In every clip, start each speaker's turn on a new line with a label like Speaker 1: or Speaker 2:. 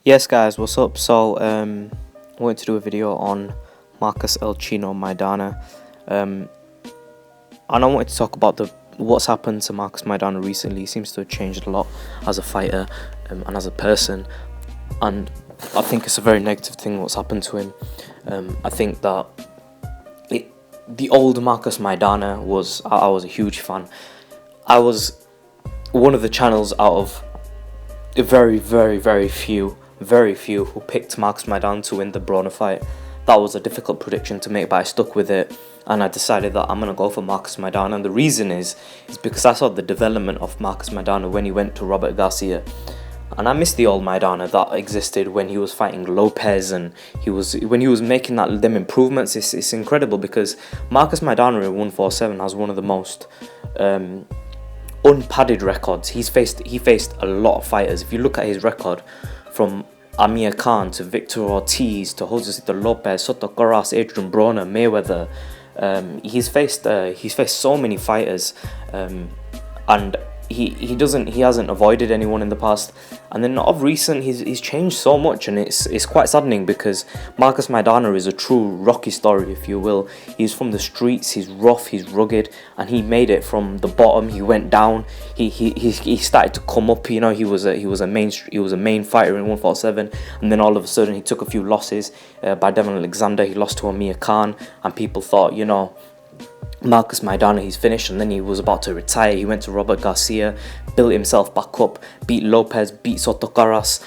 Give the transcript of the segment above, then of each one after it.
Speaker 1: Yes guys, what's up? So I wanted to do a video on Marcus El Chino Maidana, and I wanted to talk about what's happened to Marcus Maidana recently. He seems to have changed a lot as a fighter and as a person, and I think it's a very negative thing what's happened to him. I think that the old Marcus Maidana I was a huge fan. I was one of the channels out of very few who picked Marcus Maidana to win the Broner fight. That was a difficult prediction to make, but I stuck with it, and I decided that I'm gonna go for Marcus Maidana. And the reason is because I saw the development of Marcus Maidana when he went to Robert Garcia, and I miss the old Maidana that existed when he was fighting Lopez, and when he was making them improvements. It's incredible because Marcus Maidana in 147 has one of the most unpadded records. He faced a lot of fighters. If you look at his record, from Amir Khan to Victor Ortiz to Josecito Lopez, Soto Corras, Adrian Broner, Mayweather, he's faced so many fighters, and he hasn't avoided anyone in the past. And then of recent, he's changed so much, and it's quite saddening because Marcus Maidana is a true Rocky story, if you will. He's from the streets, he's rough, he's rugged, and he made it from the bottom. He went down, he started to come up. You know, he was a main fighter in 147, and then all of a sudden he took a few losses by Devon Alexander. He lost to Amir Khan, and people thought, you know, Marcus Maidana, he's finished, and then he was about to retire. He went to Robert Garcia, built himself back up, beat Lopez, beat Soto Corras,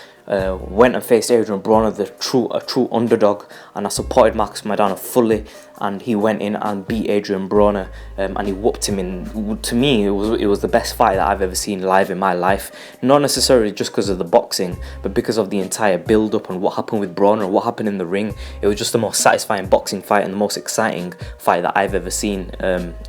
Speaker 1: went and faced Adrian Broner, a true underdog, and I supported Marcus Maidana fully, and he went in and beat Adrian Broner, and he whooped him in. To me, it was the best fight that I've ever seen live in my life. Not necessarily just because of the boxing, but because of the entire build-up and what happened with Broner and what happened in the ring. It was just the most satisfying boxing fight and the most exciting fight that I've ever seen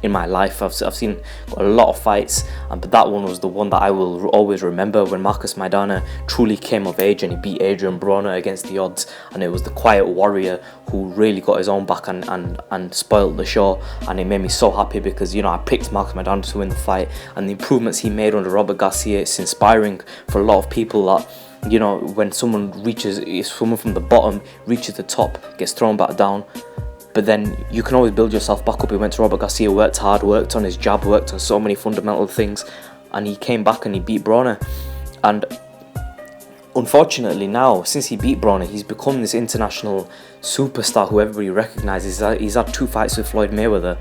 Speaker 1: in my life. I've seen a lot of fights, but that one was the one that I will always remember, when Marcus Maidana truly came of age and he beat Adrian Broner against the odds. And it was the quiet warrior who really got his own back and spoiled the show. And it made me so happy because, you know, I picked Marcus Maidana to win the fight, and the improvements he made under Robert Garcia, it's inspiring for a lot of people that, you know, when someone from the bottom reaches the top, gets thrown back down, but then you can always build yourself back up. He went to Robert Garcia, worked hard, worked on his jab, worked on so many fundamental things, and he came back and he beat Broner. And unfortunately now, since he beat Broner, he's become this international superstar who everybody recognises. He's had 2 fights with Floyd Mayweather,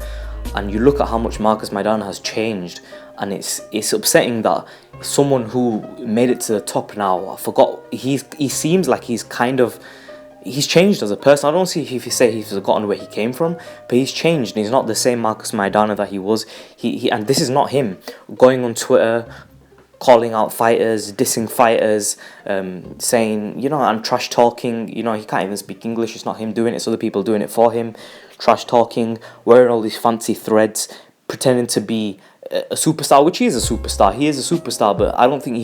Speaker 1: and you look at how much Marcus Maidana has changed, and it's upsetting that someone who made it to the top now, I forgot, he seems like he's changed as a person. I don't see if you say he's forgotten where he came from, but he's changed, and he's not the same Marcus Maidana that he was. And this is not him going on Twitter, calling out fighters, dissing fighters, saying, you know, and trash talking. You know, he can't even speak English. It's not him doing it, it's other people doing it for him. Trash talking, wearing all these fancy threads, pretending to be a superstar, which he is a superstar. He is a superstar, but I don't think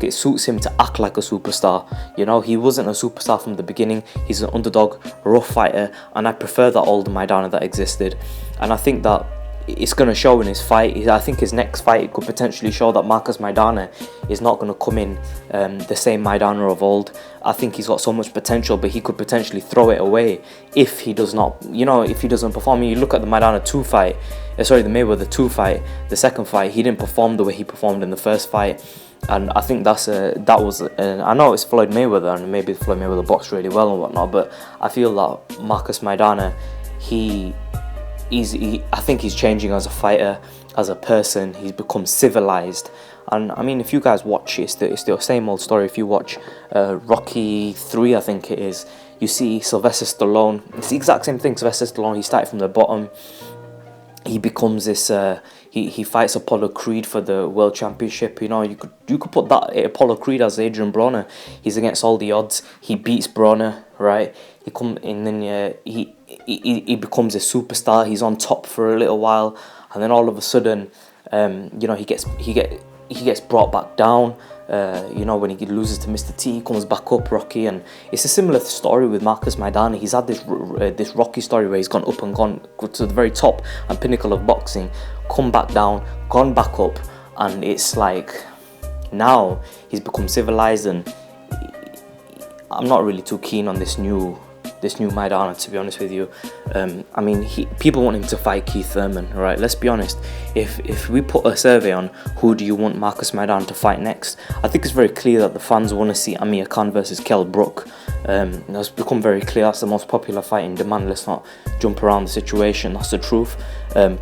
Speaker 1: it suits him to act like a superstar. You know, he wasn't a superstar from the beginning. He's an underdog, rough fighter, and I prefer that old Maidana that existed. And I think that it's going to show in his fight. I think his next fight could potentially show that Marcus Maidana is not going to come in the same Maidana of old. I think he's got so much potential, but he could potentially throw it away if he does not, you know, if he doesn't perform. You look at the Maidana 2 fight, the Mayweather 2 fight, the second fight, he didn't perform the way he performed in the first fight. And I think I know it's Floyd Mayweather, and maybe Floyd Mayweather boxed really well and whatnot, but I feel that Marcus Maidana, I think he's changing as a fighter, as a person. He's become civilized. And I mean, if you guys watch, it's the same old story. If you watch Rocky 3, I think it is, you see Sylvester Stallone. It's the exact same thing. Sylvester Stallone, he started from the bottom. He becomes this. He fights Apollo Creed for the world championship. You know, you could put that Apollo Creed as Adrian Broner. He's against all the odds. He beats Broner, right? He becomes a superstar. He's on top for a little while, and then all of a sudden, you know, he gets brought back down. You know, when he loses to Mr. T, he comes back up, Rocky, and it's a similar story with Marcus Maidana. He's had this Rocky story where he's gone up and gone to the very top and pinnacle of boxing, come back down, gone back up, and it's like now he's become civilized, and I'm not really too keen on this new Maidana, to be honest with you. I mean, people want him to fight Keith Thurman, right? Let's be honest. If we put a survey on who do you want Marcus Maidana to fight next, I think it's very clear that the fans want to see Amir Khan versus Kell Brook. It's become very clear that's the most popular fight in demand. Let's not jump around the situation. That's the truth.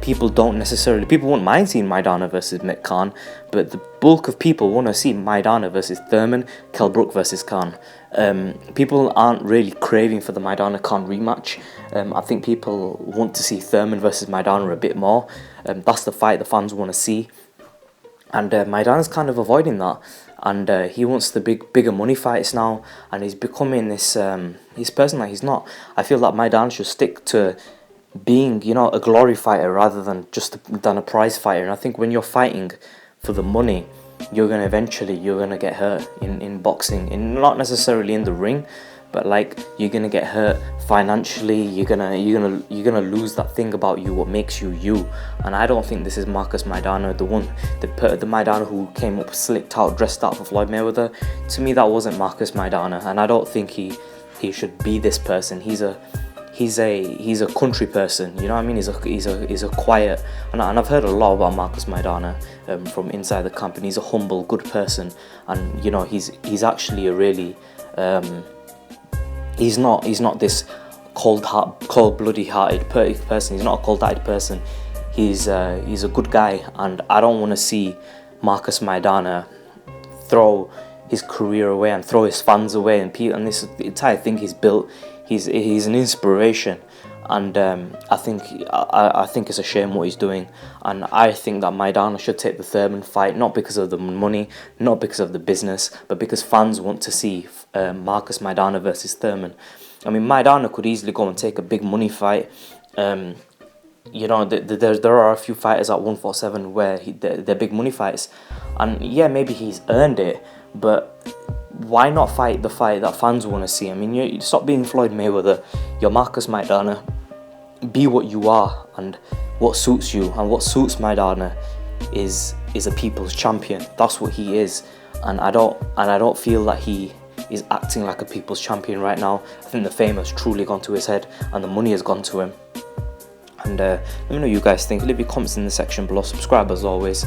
Speaker 1: People won't mind seeing Maidana versus Mick Khan, but the bulk of people want to see Maidana versus Thurman, Kell Brook versus Khan. People aren't really craving for the Maidana Khan rematch. I think people want to see Thurman versus Maidana a bit more. That's the fight the fans want to see, and Maidana's kind of avoiding that, and he wants the bigger money fights now, and he's becoming this person that he's not. I feel that Maidana should stick to being, you know, a glory fighter rather than a prize fighter. And I think when you're fighting for the money, you're gonna get hurt in boxing, not necessarily in the ring, but like you're gonna get hurt financially. You're gonna lose that thing about you, what makes you you. And I don't think this is Marcus Maidana, the Maidana who came up slicked out, dressed out for Floyd Mayweather. To me, that wasn't Marcus Maidana, and I don't think he should be this person. He's a country person, you know what I mean? He's a quiet, and I've heard a lot about Marcus Maidana from inside the camp, and he's a humble, good person, and you know he's actually a really he's not this cold-blooded hearted person. He's not a cold-hearted person. He's a good guy, and I don't want to see Marcus Maidana throw his career away and throw his fans away, and this entire thing he's built. He's an inspiration, and I think it's a shame what he's doing. And I think that Maidana should take the Thurman fight, not because of the money, not because of the business, but because fans want to see Marcus Maidana versus Thurman. I mean, Maidana could easily go and take a big money fight. You know, there are a few fighters at 147 where they're big money fights, and yeah, maybe he's earned it, but why not fight the fight that fans want to see? I mean, you stop being Floyd Mayweather. You're Marcus Maidana. Be what you are and what suits you. And what suits Maidana is a people's champion. That's what he is. And I don't feel that he is acting like a people's champion right now. I think the fame has truly gone to his head, and the money has gone to him. And let me know what you guys think. Leave your comments in the section below. Subscribe as always.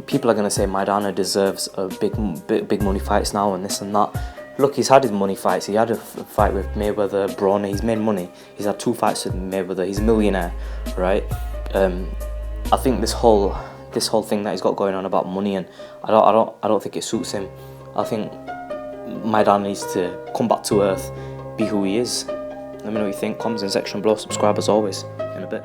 Speaker 1: People are going to say Maidana deserves a big money fights now and this and that. Look, he's had his money fights. He had a fight with Mayweather, Broner. He's made money. He's had 2 fights with Mayweather. He's a millionaire, right? I think this whole thing that he's got going on about money, and I don't think it suits him. I think Maidana needs to come back to earth, be who he is. Let me know what you think. Comments in the section below. Subscribe as always. In a bit.